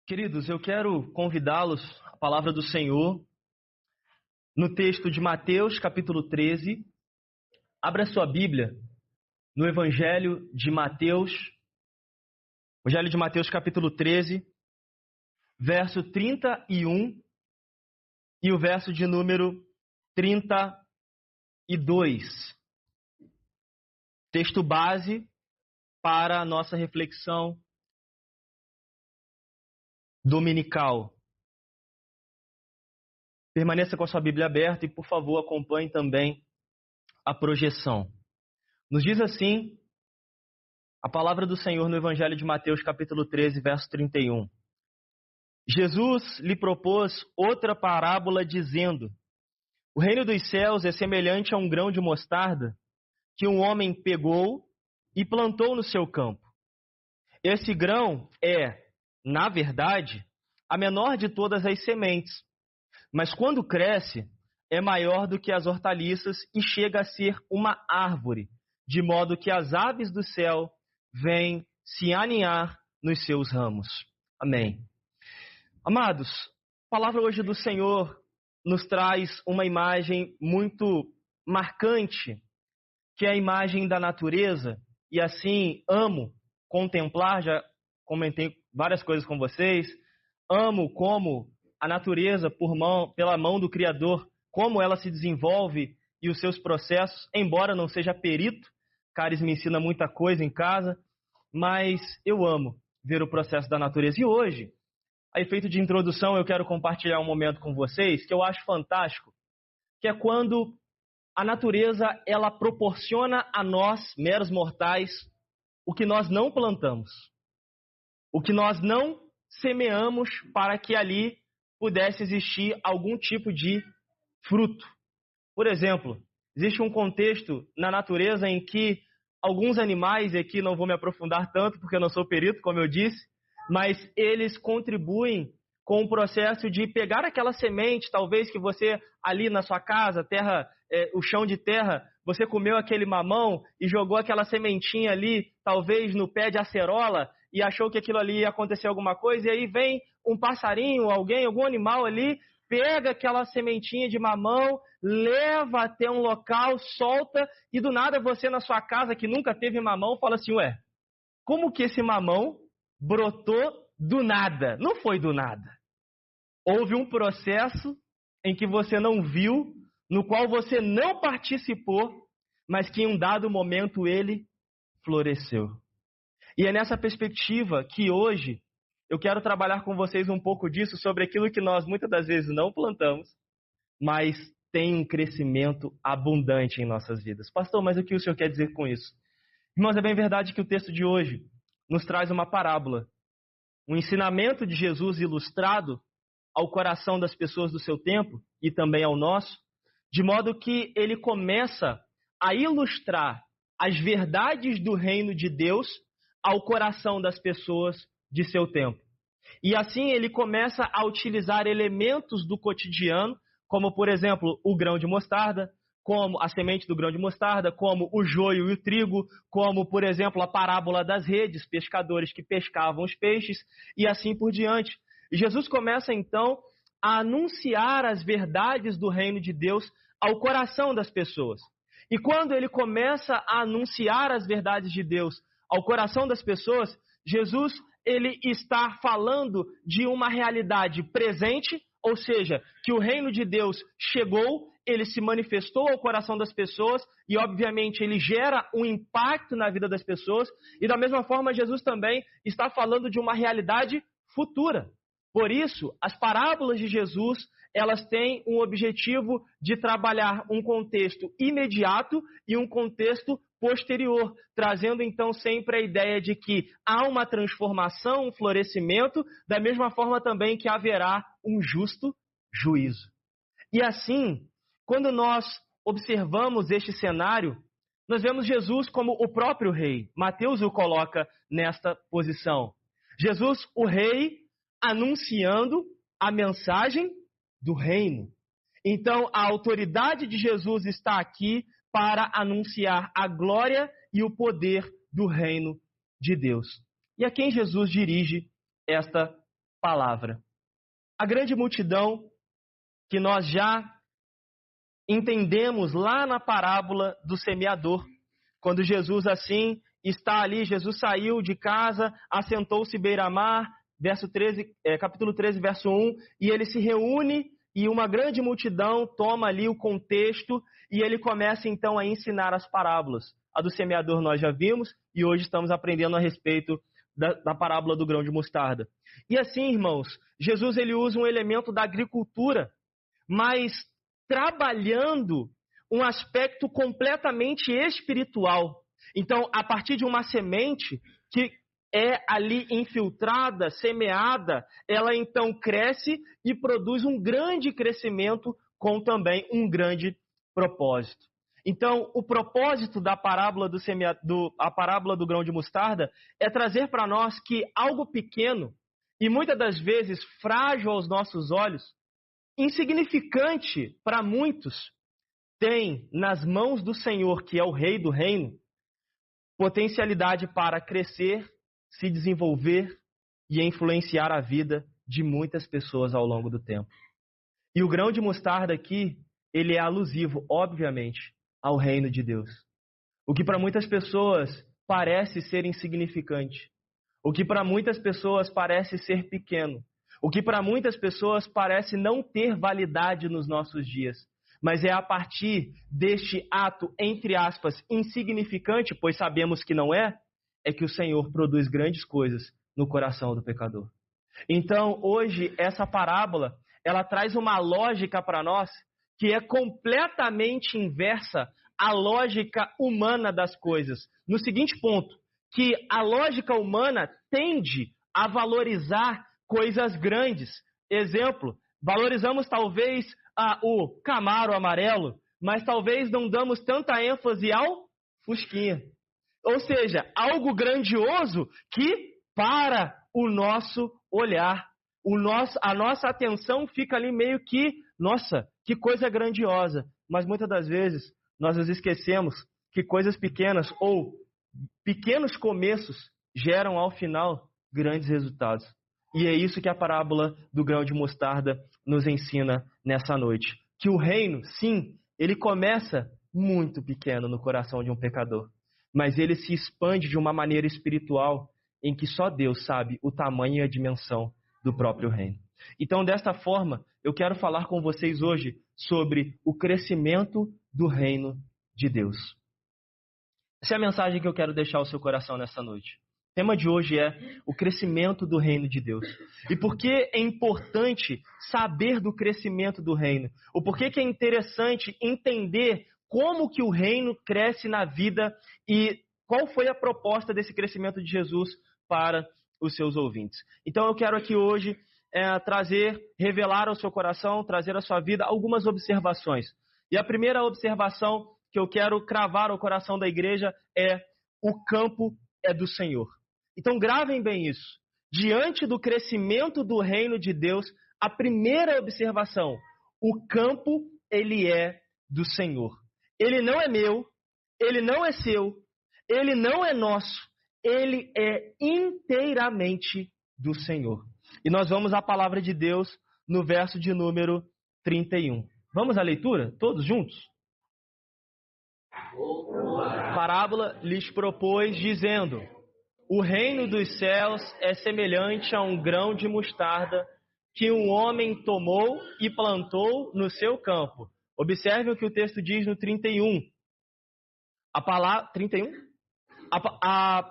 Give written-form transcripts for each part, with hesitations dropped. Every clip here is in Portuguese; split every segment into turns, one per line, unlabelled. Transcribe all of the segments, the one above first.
Queridos, eu quero convidá-los à palavra do Senhor no texto de Mateus, capítulo 13. Abra sua Bíblia no Evangelho de Mateus, capítulo 13, verso 31 e o verso de número 32. Texto base para a nossa reflexão dominical. Permaneça com a sua Bíblia aberta e, por favor, acompanhe também a projeção. Nos diz assim a palavra do Senhor no Evangelho de Mateus, capítulo 13, verso 31. Jesus lhe propôs outra parábola dizendo: o reino dos céus é semelhante a um grão de mostarda que um homem pegou e plantou no seu campo. Esse grão é, na verdade, a menor de todas as sementes, mas quando cresce, é maior do que as hortaliças e chega a ser uma árvore, de modo que as aves do céu vêm se aninhar nos seus ramos. Amém. Amados, a palavra hoje do Senhor nos traz uma imagem muito marcante, que é a imagem da natureza, e assim amo contemplar, já comentei várias coisas com vocês, amo como a natureza, pela mão do Criador, como ela se desenvolve e os seus processos, embora não seja perito, Caris me ensina muita coisa em casa, mas eu amo ver o processo da natureza. E hoje, a efeito de introdução, eu quero compartilhar um momento com vocês que eu acho fantástico, que é quando a natureza ela proporciona a nós, meros mortais, o que nós não plantamos, o que nós não semeamos para que ali pudesse existir algum tipo de fruto. Por exemplo, existe um contexto na natureza em que alguns animais, e aqui não vou me aprofundar tanto porque eu não sou perito, como eu disse, mas eles contribuem com o processo de pegar aquela semente, talvez que você ali na sua casa, o chão de terra, você comeu aquele mamão e jogou aquela sementinha ali, talvez no pé de acerola, e achou que aquilo ali ia acontecer alguma coisa, e aí vem um passarinho, algum animal ali, pega aquela sementinha de mamão, leva até um local, solta, e do nada você na sua casa, que nunca teve mamão, fala assim, ué, como que esse mamão brotou do nada? Não foi do nada. Houve um processo em que você não viu, no qual você não participou, mas que em um dado momento ele floresceu. E é nessa perspectiva que hoje eu quero trabalhar com vocês um pouco disso, sobre aquilo que nós muitas das vezes não plantamos, mas tem um crescimento abundante em nossas vidas. Pastor, mas o que o senhor quer dizer com isso? Irmãos, é bem verdade que o texto de hoje nos traz uma parábola, um ensinamento de Jesus ilustrado ao coração das pessoas do seu tempo e também ao nosso, de modo que ele começa a ilustrar as verdades do reino de Deus ao coração das pessoas de seu tempo. E assim ele começa a utilizar elementos do cotidiano, como por exemplo o grão de mostarda, como a semente do grão de mostarda, como o joio e o trigo, como por exemplo a parábola das redes, pescadores que pescavam os peixes e assim por diante. E Jesus começa então a anunciar as verdades do reino de Deus ao coração das pessoas. E quando ele começa a anunciar as verdades de Deus ao coração das pessoas, Jesus ele está falando de uma realidade presente, ou seja, que o reino de Deus chegou, ele se manifestou ao coração das pessoas e, obviamente, ele gera um impacto na vida das pessoas. E, da mesma forma, Jesus também está falando de uma realidade futura. Por isso, as parábolas de Jesus, elas têm um objetivo de trabalhar um contexto imediato e um contexto posterior, trazendo então sempre a ideia de que há uma transformação, um florescimento, da mesma forma também que haverá um justo juízo. E assim, quando nós observamos este cenário, nós vemos Jesus como o próprio rei. Mateus o coloca nesta posição. Jesus, o rei, anunciando a mensagem do reino. Então, a autoridade de Jesus está aqui para anunciar a glória e o poder do reino de Deus. E a quem Jesus dirige esta palavra. A grande multidão que nós já entendemos lá na parábola do semeador, quando Jesus assim está ali, Jesus saiu de casa, assentou-se beira-mar, capítulo 13, verso 1, e ele se reúne e uma grande multidão toma ali o contexto e ele começa então a ensinar as parábolas. A do semeador nós já vimos e hoje estamos aprendendo a respeito da parábola do grão de mostarda. E assim, irmãos, Jesus ele usa um elemento da agricultura, mas trabalhando um aspecto completamente espiritual. Então, a partir de uma semente que é ali infiltrada, semeada, ela então cresce e produz um grande crescimento com também um grande propósito. Então, o propósito da parábola a parábola do grão de mostarda é trazer para nós que algo pequeno e muitas das vezes frágil aos nossos olhos, insignificante para muitos, tem nas mãos do Senhor, que é o Rei do Reino, potencialidade para crescer, se desenvolver e influenciar a vida de muitas pessoas ao longo do tempo. E o grão de mostarda aqui, ele é alusivo, obviamente, ao reino de Deus. O que para muitas pessoas parece ser insignificante, o que para muitas pessoas parece ser pequeno, o que para muitas pessoas parece não ter validade nos nossos dias, mas é a partir deste ato, entre aspas, insignificante, pois sabemos que não é que o Senhor produz grandes coisas no coração do pecador. Então, hoje, essa parábola, ela traz uma lógica para nós que é completamente inversa à lógica humana das coisas. No seguinte ponto, que a lógica humana tende a valorizar coisas grandes. Exemplo, valorizamos talvez o Camaro amarelo, mas talvez não damos tanta ênfase ao Fusquinha. Ou seja, algo grandioso que para o nosso olhar, a nossa atenção fica ali meio que, nossa, que coisa grandiosa. Mas muitas das vezes nós nos esquecemos que coisas pequenas ou pequenos começos geram ao final grandes resultados. E é isso que a parábola do grão de mostarda nos ensina nessa noite. Que o reino, sim, ele começa muito pequeno no coração de um pecador, mas ele se expande de uma maneira espiritual em que só Deus sabe o tamanho e a dimensão do próprio reino. Então, desta forma, eu quero falar com vocês hoje sobre o crescimento do reino de Deus. Essa é a mensagem que eu quero deixar ao seu coração nessa noite. O tema de hoje é o crescimento do reino de Deus. E por que é importante saber do crescimento do reino? Ou por que é interessante entender como que o reino cresce na vida e qual foi a proposta desse crescimento de Jesus para os seus ouvintes. Então eu quero aqui hoje revelar ao seu coração, trazer à sua vida algumas observações. E a primeira observação que eu quero cravar ao coração da igreja é: o campo é do Senhor. Então gravem bem isso. Diante do crescimento do reino de Deus, a primeira observação: o campo, ele é do Senhor. Ele não é meu, ele não é seu, ele não é nosso, ele é inteiramente do Senhor. E nós vamos à palavra de Deus no verso de número 31. Vamos à leitura? Todos juntos? A parábola lhes propôs, dizendo: o reino dos céus é semelhante a um grão de mostarda que um homem tomou e plantou no seu campo. Observe o que o texto diz no 31. A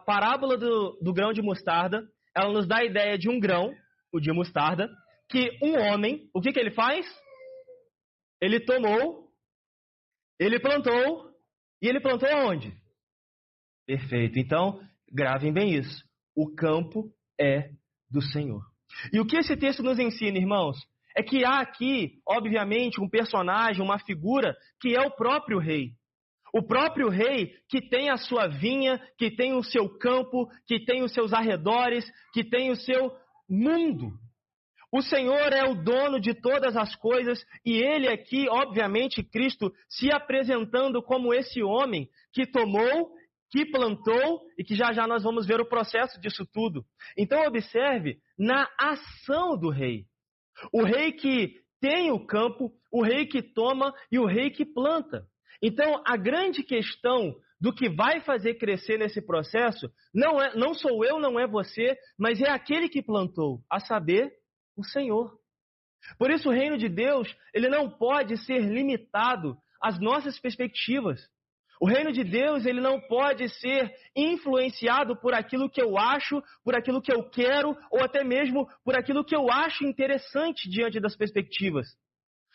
parábola do grão de mostarda, ela nos dá a ideia de um grão, o de mostarda, que um homem, o que ele faz? Ele tomou, ele plantou, e ele plantou aonde? Perfeito. Então, gravem bem isso. O campo é do Senhor. E o que esse texto nos ensina, irmãos? É que há aqui, obviamente, um personagem, uma figura, que é o próprio rei. O próprio rei que tem a sua vinha, que tem o seu campo, que tem os seus arredores, que tem o seu mundo. O Senhor é o dono de todas as coisas e ele aqui, obviamente, Cristo, se apresentando como esse homem que tomou, que plantou e que já já nós vamos ver o processo disso tudo. Então observe na ação do rei. O rei que tem o campo, o rei que toma e o rei que planta. Então a grande questão do que vai fazer crescer nesse processo não sou eu, não é você, mas é aquele que plantou, a saber, o Senhor. Por isso o reino de Deus, ele não pode ser limitado às nossas perspectivas. O reino de Deus, ele não pode ser influenciado por aquilo que eu acho, por aquilo que eu quero, ou até mesmo por aquilo que eu acho interessante diante das perspectivas.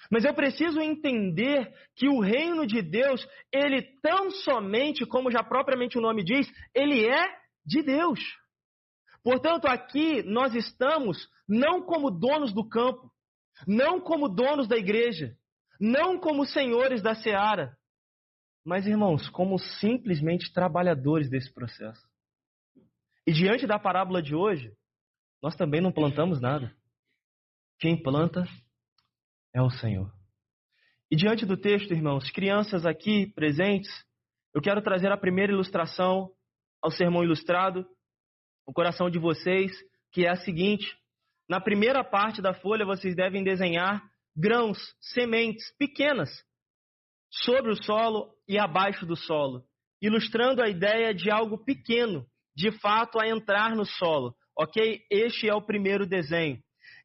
Mas eu preciso entender que o reino de Deus, ele tão somente, como já propriamente o nome diz, ele é de Deus. Portanto, aqui nós estamos não como donos do campo, não como donos da igreja, não como senhores da seara, mas, irmãos, como simplesmente trabalhadores desse processo. E diante da parábola de hoje, nós também não plantamos nada. Quem planta é o Senhor. E diante do texto, irmãos, crianças aqui presentes, eu quero trazer a primeira ilustração ao sermão ilustrado, o coração de vocês, que é a seguinte: na primeira parte da folha vocês devem desenhar grãos, sementes pequenas, sobre o solo e abaixo do solo, ilustrando a ideia de algo pequeno, de fato, a entrar no solo. Ok? Este é o primeiro desenho.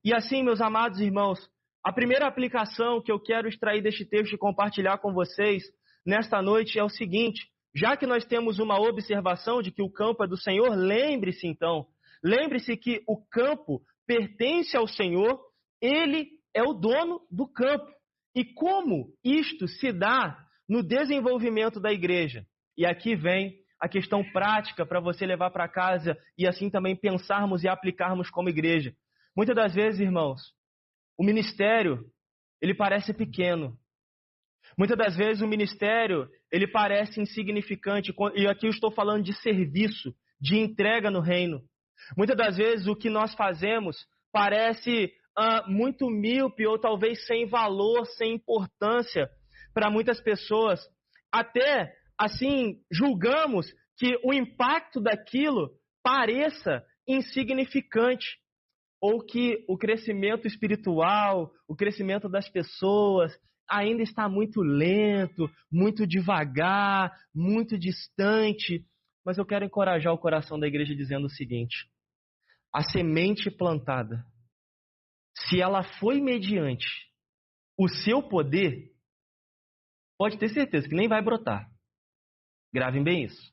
E assim, meus amados irmãos, a primeira aplicação que eu quero extrair deste texto e compartilhar com vocês nesta noite é o seguinte: já que nós temos uma observação de que o campo é do Senhor, lembre-se então, lembre-se que o campo pertence ao Senhor, Ele é o dono do campo. E como isto se dá no desenvolvimento da igreja? E aqui vem a questão prática para você levar para casa e assim também pensarmos e aplicarmos como igreja. Muitas das vezes, irmãos, o ministério, ele parece pequeno. Muitas das vezes o ministério, ele parece insignificante. E aqui eu estou falando de serviço, de entrega no reino. Muitas das vezes o que nós fazemos parece muito míope ou talvez sem valor, sem importância para muitas pessoas. Até, assim, julgamos que o impacto daquilo pareça insignificante ou que o crescimento espiritual, o crescimento das pessoas ainda está muito lento, muito devagar, muito distante. Mas eu quero encorajar o coração da igreja dizendo o seguinte: a semente plantada, se ela foi mediante o seu poder, pode ter certeza que nem vai brotar. Gravem bem isso.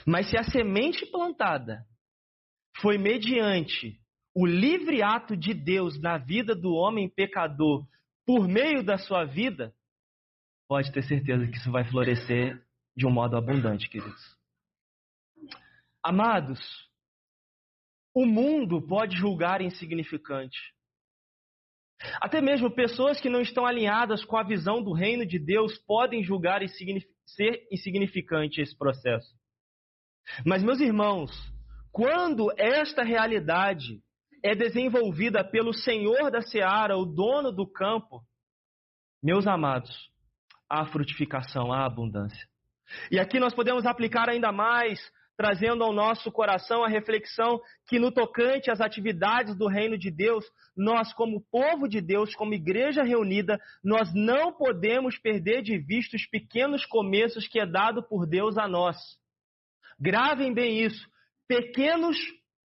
Mas se a semente plantada foi mediante o livre ato de Deus na vida do homem pecador por meio da sua vida, pode ter certeza que isso vai florescer de um modo abundante, queridos. Amados, o mundo pode julgar insignificante. Até mesmo pessoas que não estão alinhadas com a visão do reino de Deus podem julgar ser insignificante esse processo. Mas, meus irmãos, quando esta realidade é desenvolvida pelo Senhor da seara, o dono do campo, meus amados, há frutificação, há abundância. E aqui nós podemos aplicar ainda mais, trazendo ao nosso coração a reflexão que no tocante às atividades do reino de Deus, nós como povo de Deus, como igreja reunida, nós não podemos perder de vista os pequenos começos que é dado por Deus a nós. Gravem bem isso, pequenos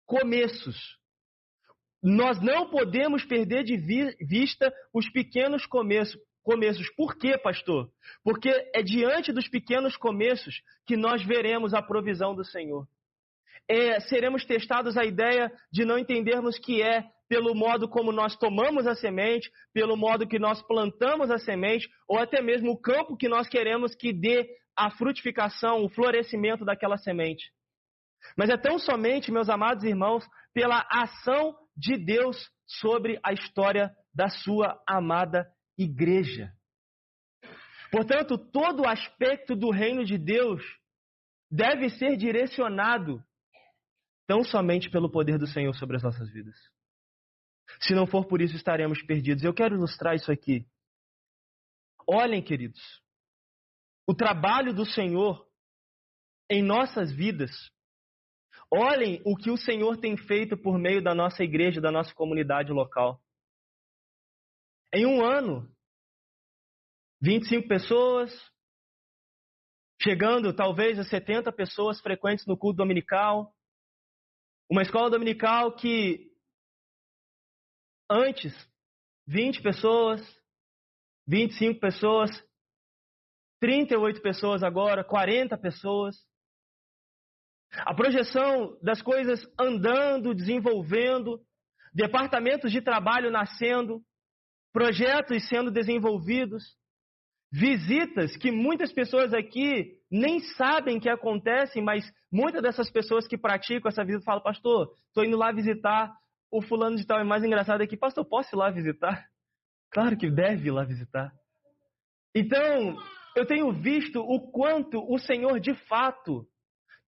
começos. Nós não podemos perder de vista os pequenos começos. Por quê, pastor? Porque é diante dos pequenos começos que nós veremos a provisão do Senhor. Seremos testados a ideia de não entendermos que é pelo modo como nós tomamos a semente, pelo modo que nós plantamos a semente, ou até mesmo o campo que nós queremos que dê a frutificação, o florescimento daquela semente. Mas é tão somente, meus amados irmãos, pela ação de Deus sobre a história da sua amada igreja. Portanto, todo aspecto do reino de Deus deve ser direcionado tão somente pelo poder do Senhor sobre as nossas vidas. Se não for por isso, estaremos perdidos. Eu quero ilustrar isso aqui. Olhem, queridos, o trabalho do Senhor em nossas vidas. Olhem o que o Senhor tem feito por meio da nossa igreja, da nossa comunidade local. Em um ano, 25 pessoas, chegando talvez a 70 pessoas frequentes no culto dominical. Uma escola dominical que antes, 20 pessoas, 25 pessoas, 38 pessoas agora, 40 pessoas. A projeção das coisas andando, desenvolvendo, departamentos de trabalho nascendo, projetos sendo desenvolvidos, visitas que muitas pessoas aqui nem sabem que acontecem, mas muitas dessas pessoas que praticam essa visita falam: pastor, estou indo lá visitar o fulano de tal. É mais engraçado aqui: pastor, posso ir lá visitar? Claro que deve ir lá visitar. Então, eu tenho visto o quanto o Senhor de fato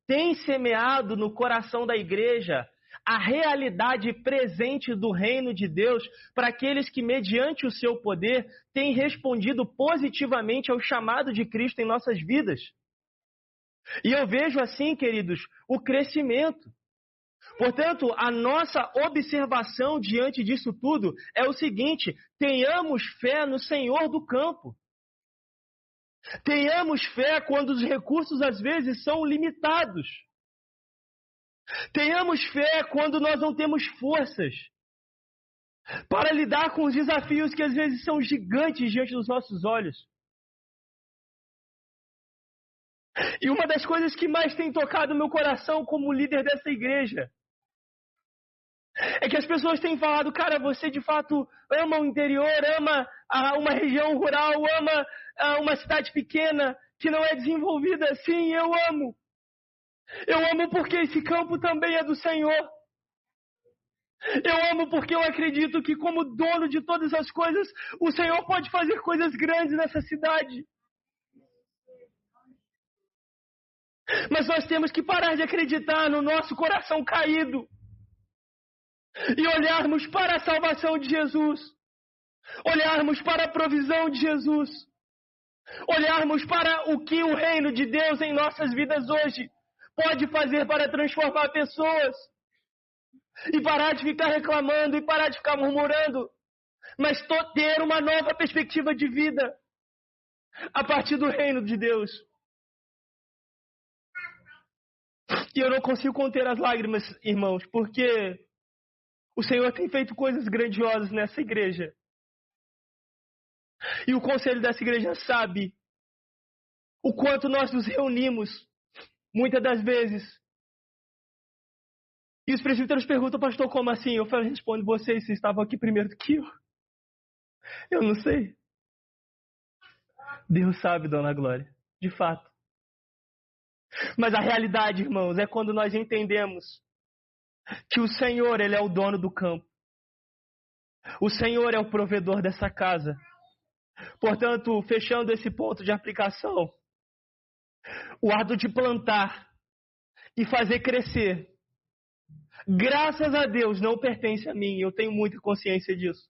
tem semeado no coração da igreja a realidade presente do reino de Deus para aqueles que, mediante o seu poder, têm respondido positivamente ao chamado de Cristo em nossas vidas. E eu vejo assim, queridos, o crescimento. Portanto, a nossa observação diante disso tudo é o seguinte: tenhamos fé no Senhor do campo. Tenhamos fé quando os recursos às vezes são limitados. Tenhamos fé quando nós não temos forças para lidar com os desafios que às vezes são gigantes diante dos nossos olhos. E uma das coisas que mais tem tocado meu coração como líder dessa igreja é que as pessoas têm falado: cara, você de fato ama o interior, ama uma região rural, ama uma cidade pequena que não é desenvolvida. Sim, eu amo. Eu amo porque esse campo também é do Senhor. Eu amo porque eu acredito que, como dono de todas as coisas, o Senhor pode fazer coisas grandes nessa cidade. Mas nós temos que parar de acreditar no nosso coração caído e olharmos para a salvação de Jesus, olharmos para a provisão de Jesus, olharmos para o que o reino de Deus em nossas vidas hoje pode fazer para transformar pessoas, e parar de ficar reclamando e parar de ficar murmurando, mas ter uma nova perspectiva de vida a partir do reino de Deus. E eu não consigo conter as lágrimas, irmãos, porque o Senhor tem feito coisas grandiosas nessa igreja. E o conselho dessa igreja sabe o quanto nós nos reunimos, muitas das vezes. E os presbíteros perguntam: pastor, como assim? Eu respondo: vocês estavam aqui primeiro do que eu. Eu não sei. Deus sabe, dona Glória, de fato. Mas a realidade, irmãos, é quando nós entendemos que o Senhor, Ele é o dono do campo. O Senhor é o provedor dessa casa. Portanto, fechando esse ponto de aplicação, o ato de plantar e fazer crescer, graças a Deus, não pertence a mim. Eu tenho muita consciência disso.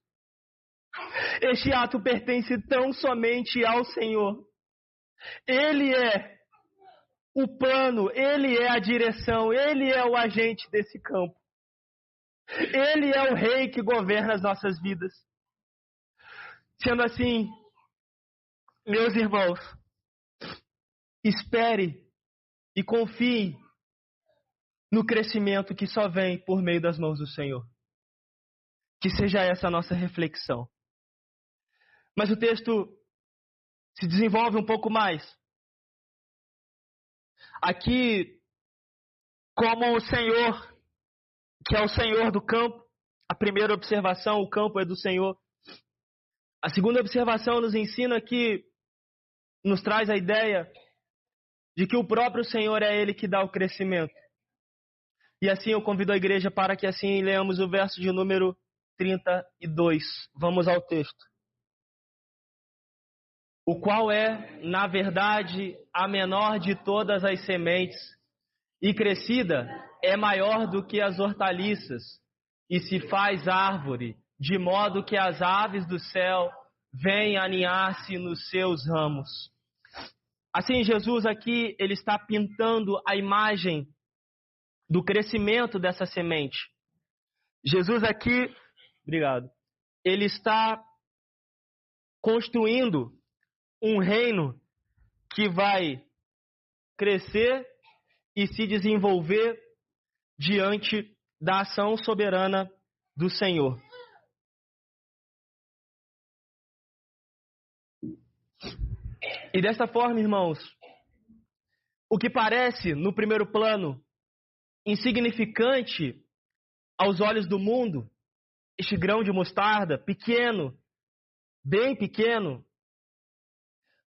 Este ato pertence tão somente ao Senhor. Ele é o plano, Ele é a direção, Ele é o agente desse campo. Ele é o rei que governa as nossas vidas. Sendo assim, meus irmãos, espere e confie no crescimento que só vem por meio das mãos do Senhor. Que seja essa a nossa reflexão. Mas o texto se desenvolve um pouco mais. Aqui, como o Senhor, que é o Senhor do campo, a primeira observação: o campo é do Senhor. A segunda observação nos ensina que, nos traz a ideia de que o próprio Senhor é Ele que dá o crescimento. E assim eu convido a igreja para que assim leamos o verso de número 32. Vamos ao texto. O qual é, na verdade, a menor de todas as sementes, e crescida é maior do que as hortaliças, e se faz árvore, de modo que as aves do céu vêm aninhar-se nos seus ramos. Assim, Jesus aqui, ele está pintando a imagem do crescimento dessa semente. Jesus aqui, obrigado, ele está construindo um reino que vai crescer e se desenvolver diante da ação soberana do Senhor. E dessa forma, irmãos, o que parece, no primeiro plano, insignificante aos olhos do mundo, este grão de mostarda, pequeno, bem pequeno,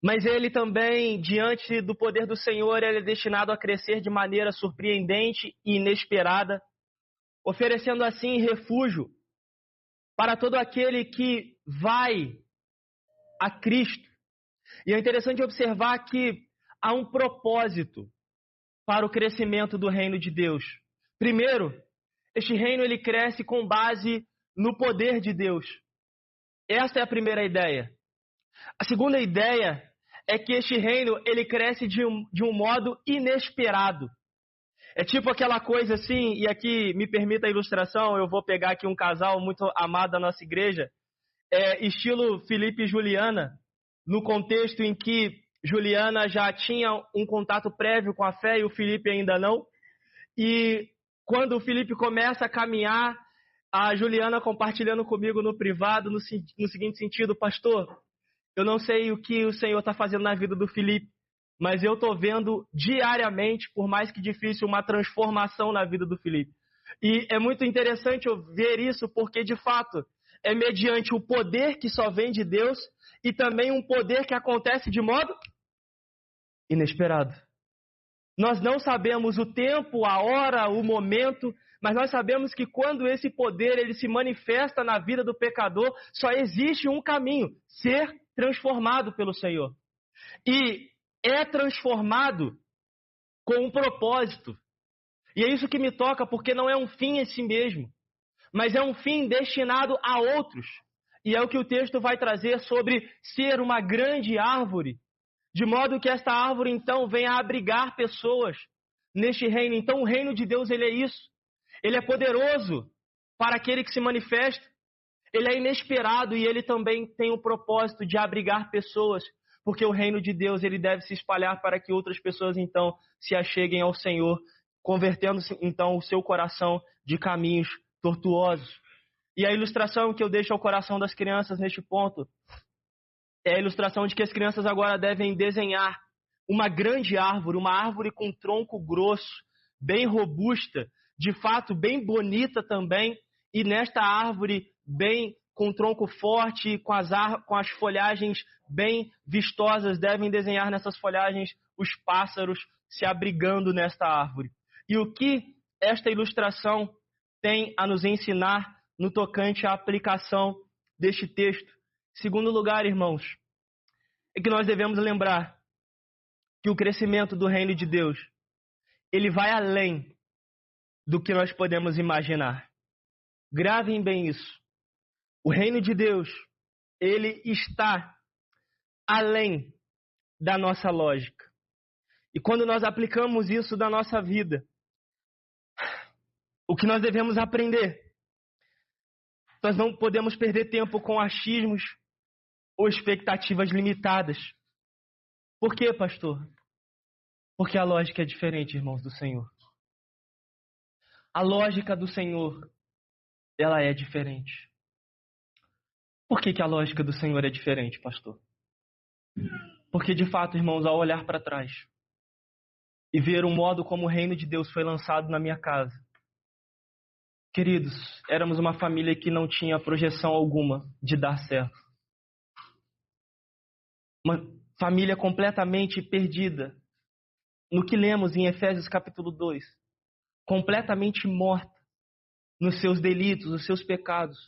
mas ele também, diante do poder do Senhor, ele é destinado a crescer de maneira surpreendente e inesperada, oferecendo assim refúgio para todo aquele que vai a Cristo. E é interessante observar que há um propósito para o crescimento do reino de Deus. Primeiro, este reino ele cresce com base no poder de Deus. Esta é a primeira ideia. A segunda ideia é que este reino ele cresce de um modo inesperado. É tipo aquela coisa assim, e aqui me permita a ilustração, eu vou pegar aqui um casal muito amado da nossa igreja, estilo Felipe e Juliana, no contexto em que Juliana já tinha um contato prévio com a fé e o Felipe ainda não. E quando o Felipe começa a caminhar, a Juliana compartilhando comigo no privado, no seguinte sentido: pastor, eu não sei o que o Senhor está fazendo na vida do Felipe, mas eu estou vendo diariamente, por mais que difícil, uma transformação na vida do Felipe. E é muito interessante eu ver isso, porque de fato é mediante o poder que só vem de Deus e também um poder que acontece de modo inesperado. Nós não sabemos o tempo, a hora, o momento, mas nós sabemos que quando esse poder ele se manifesta na vida do pecador, só existe um caminho: ser transformado pelo Senhor. E é transformado com um propósito. E é isso que me toca, porque não é um fim em si mesmo, mas é um fim destinado a outros. E é o que o texto vai trazer sobre ser uma grande árvore, de modo que esta árvore, então, venha a abrigar pessoas neste reino. Então, o reino de Deus, ele é isso. Ele é poderoso para aquele que se manifesta. Ele é inesperado e ele também tem o propósito de abrigar pessoas, porque o reino de Deus, ele deve se espalhar para que outras pessoas, então, se acheguem ao Senhor, convertendo, então, o seu coração de caminhos tortuosos. E a ilustração que eu deixo ao coração das crianças neste ponto é a ilustração de que as crianças agora devem desenhar uma grande árvore, uma árvore com tronco grosso, bem robusta, de fato bem bonita também, e nesta árvore bem com tronco forte, com as folhagens bem vistosas, devem desenhar nessas folhagens os pássaros se abrigando nesta árvore. E o que esta ilustração tem a nos ensinar no tocante à aplicação deste texto? Em segundo lugar, irmãos, é que nós devemos lembrar que o crescimento do reino de Deus, ele vai além do que nós podemos imaginar. Gravem bem isso. O reino de Deus, ele está além da nossa lógica. E quando nós aplicamos isso na nossa vida, o que nós devemos aprender? Nós não podemos perder tempo com achismos ou expectativas limitadas. Por quê, pastor? Porque a lógica é diferente, irmãos do Senhor. A lógica do Senhor, ela é diferente. Por que a lógica do Senhor é diferente, pastor? Porque, de fato, irmãos, ao olhar para trás e ver o modo como o reino de Deus foi lançado na minha casa, queridos, éramos uma família que não tinha projeção alguma de dar certo. Uma família completamente perdida. No que lemos em Efésios capítulo 2. Completamente morta nos seus delitos, nos seus pecados.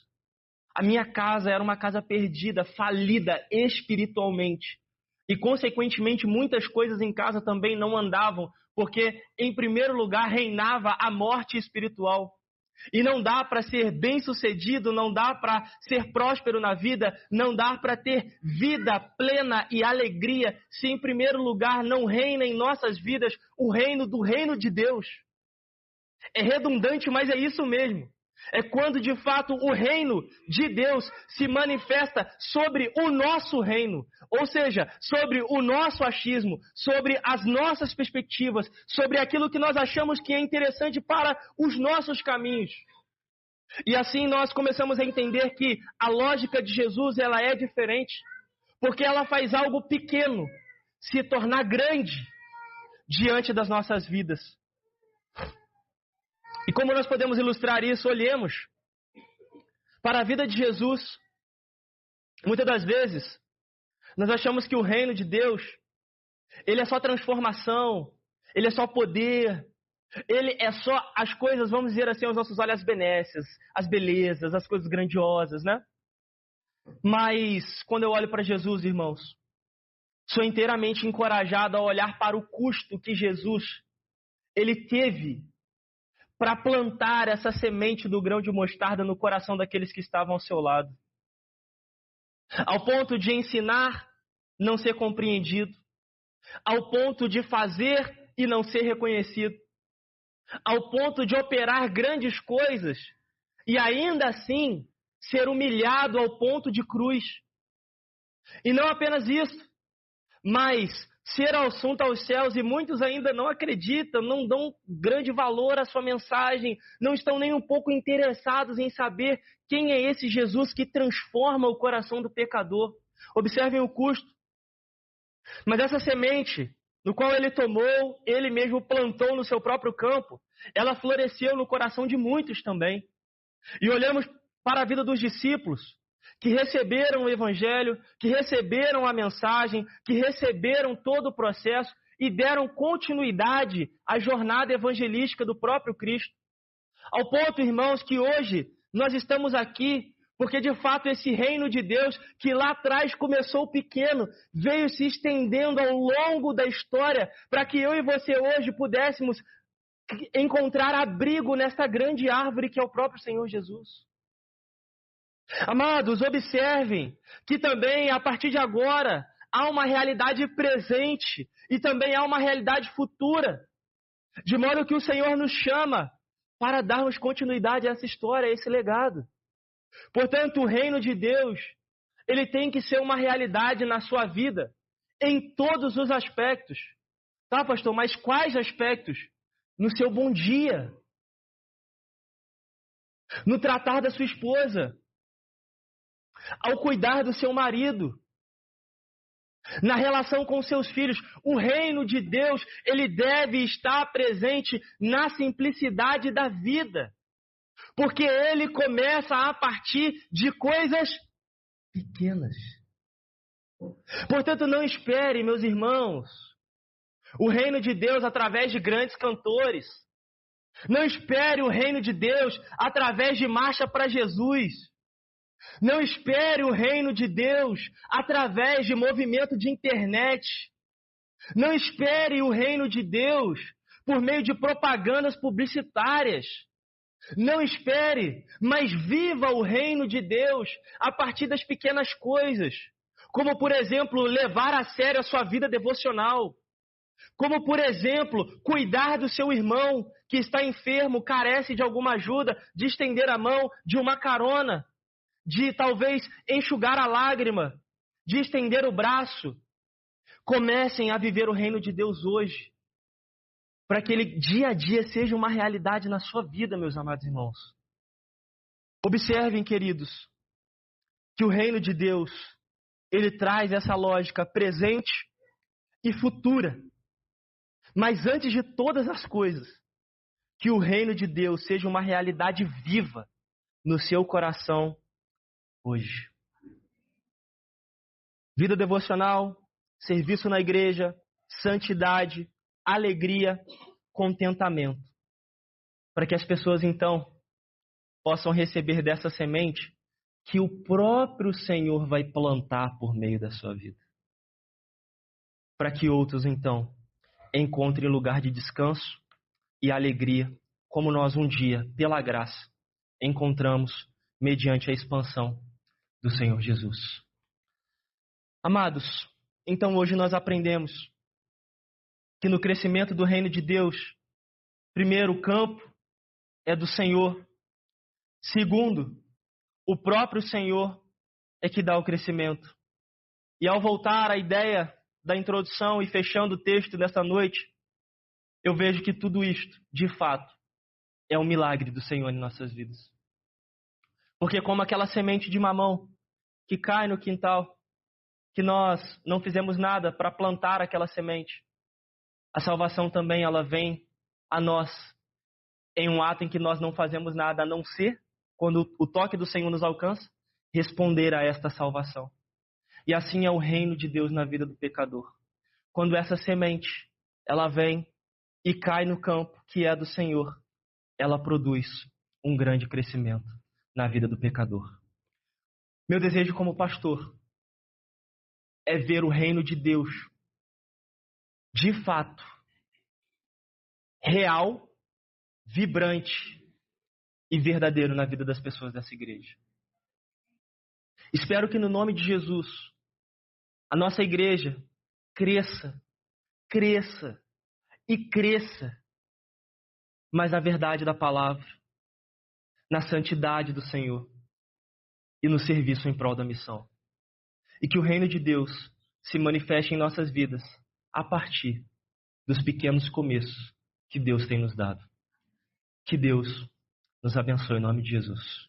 A minha casa era uma casa perdida, falida espiritualmente. E, consequentemente, muitas coisas em casa também não andavam, porque, em primeiro lugar, reinava a morte espiritual. E não dá para ser bem-sucedido, não dá para ser próspero na vida, não dá para ter vida plena e alegria se em primeiro lugar não reina em nossas vidas o reino do reino de Deus. É redundante, mas é isso mesmo. É quando de fato o reino de Deus se manifesta sobre o nosso reino, ou seja, sobre o nosso achismo, sobre as nossas perspectivas, sobre aquilo que nós achamos que é interessante para os nossos caminhos. E assim nós começamos a entender que a lógica de Jesus ela é diferente, porque ela faz algo pequeno se tornar grande diante das nossas vidas. E como nós podemos ilustrar isso? Olhemos para a vida de Jesus. Muitas das vezes, nós achamos que o reino de Deus, ele é só transformação, ele é só poder, ele é só as coisas, vamos dizer assim, aos nossos olhos, as benécias, as belezas, as coisas grandiosas, né? Mas, quando eu olho para Jesus, irmãos, sou inteiramente encorajado a olhar para o custo que Jesus, ele teve para plantar essa semente do grão de mostarda no coração daqueles que estavam ao seu lado. Ao ponto de ensinar, não ser compreendido. Ao ponto de fazer e não ser reconhecido. Ao ponto de operar grandes coisas e ainda assim ser humilhado ao ponto de cruz. E não apenas isso, mas ser assunto aos céus, e muitos ainda não acreditam, não dão grande valor à sua mensagem, não estão nem um pouco interessados em saber quem é esse Jesus que transforma o coração do pecador. Observem o custo. Mas essa semente, no qual ele tomou, ele mesmo plantou no seu próprio campo, ela floresceu no coração de muitos também. E olhamos para a vida dos discípulos, que receberam o Evangelho, que receberam a mensagem, que receberam todo o processo e deram continuidade à jornada evangelística do próprio Cristo. Ao ponto, irmãos, que hoje nós estamos aqui porque de fato esse reino de Deus, que lá atrás começou pequeno, veio se estendendo ao longo da história para que eu e você hoje pudéssemos encontrar abrigo nesta grande árvore que é o próprio Senhor Jesus. Amados, observem que também, a partir de agora, há uma realidade presente e também há uma realidade futura. De modo que o Senhor nos chama para darmos continuidade a essa história, a esse legado. Portanto, o reino de Deus, ele tem que ser uma realidade na sua vida, em todos os aspectos. Tá, pastor? Mas quais aspectos? No seu bom dia. No tratar da sua esposa. Ao cuidar do seu marido, na relação com seus filhos. O reino de Deus, ele deve estar presente na simplicidade da vida, porque ele começa a partir de coisas pequenas. Portanto, não espere, meus irmãos, o reino de Deus através de grandes cantores. Não espere o reino de Deus através de marcha para Jesus. Não espere o reino de Deus através de movimento de internet. Não espere o reino de Deus por meio de propagandas publicitárias. Não espere, mas viva o reino de Deus a partir das pequenas coisas. Como, por exemplo, levar a sério a sua vida devocional. Como, por exemplo, cuidar do seu irmão que está enfermo, carece de alguma ajuda, de estender a mão, de uma carona, de talvez enxugar a lágrima, de estender o braço. Comecem a viver o reino de Deus hoje, para que ele dia a dia seja uma realidade na sua vida, meus amados irmãos. Observem, queridos, que o reino de Deus, ele traz essa lógica presente e futura. Mas antes de todas as coisas, que o reino de Deus seja uma realidade viva no seu coração hoje. Vida devocional, serviço na igreja, santidade, alegria, contentamento. Para que as pessoas então possam receber dessa semente que o próprio Senhor vai plantar por meio da sua vida. Para que outros então encontrem lugar de descanso e alegria como nós um dia, pela graça, encontramos mediante a expansão do Senhor Jesus. Amados, então hoje nós aprendemos que no crescimento do reino de Deus, primeiro, o campo é do Senhor. Segundo, o próprio Senhor é que dá o crescimento. E ao voltar à ideia da introdução e fechando o texto desta noite, eu vejo que tudo isto, de fato, é um milagre do Senhor em nossas vidas. Porque como aquela semente de mamão que cai no quintal, que nós não fizemos nada para plantar aquela semente, a salvação também ela vem a nós em um ato em que nós não fazemos nada a não ser, quando o toque do Senhor nos alcança, responder a esta salvação. E assim é o reino de Deus na vida do pecador. Quando essa semente, ela vem e cai no campo que é do Senhor, ela produz um grande crescimento na vida do pecador. Meu desejo como pastor é ver o reino de Deus, de fato, real, vibrante e verdadeiro na vida das pessoas dessa igreja. Espero que no nome de Jesus, a nossa igreja cresça, cresça e cresça, mas na verdade da palavra, na santidade do Senhor e no serviço em prol da missão. E que o reino de Deus se manifeste em nossas vidas a partir dos pequenos começos que Deus tem nos dado. Que Deus nos abençoe em nome de Jesus.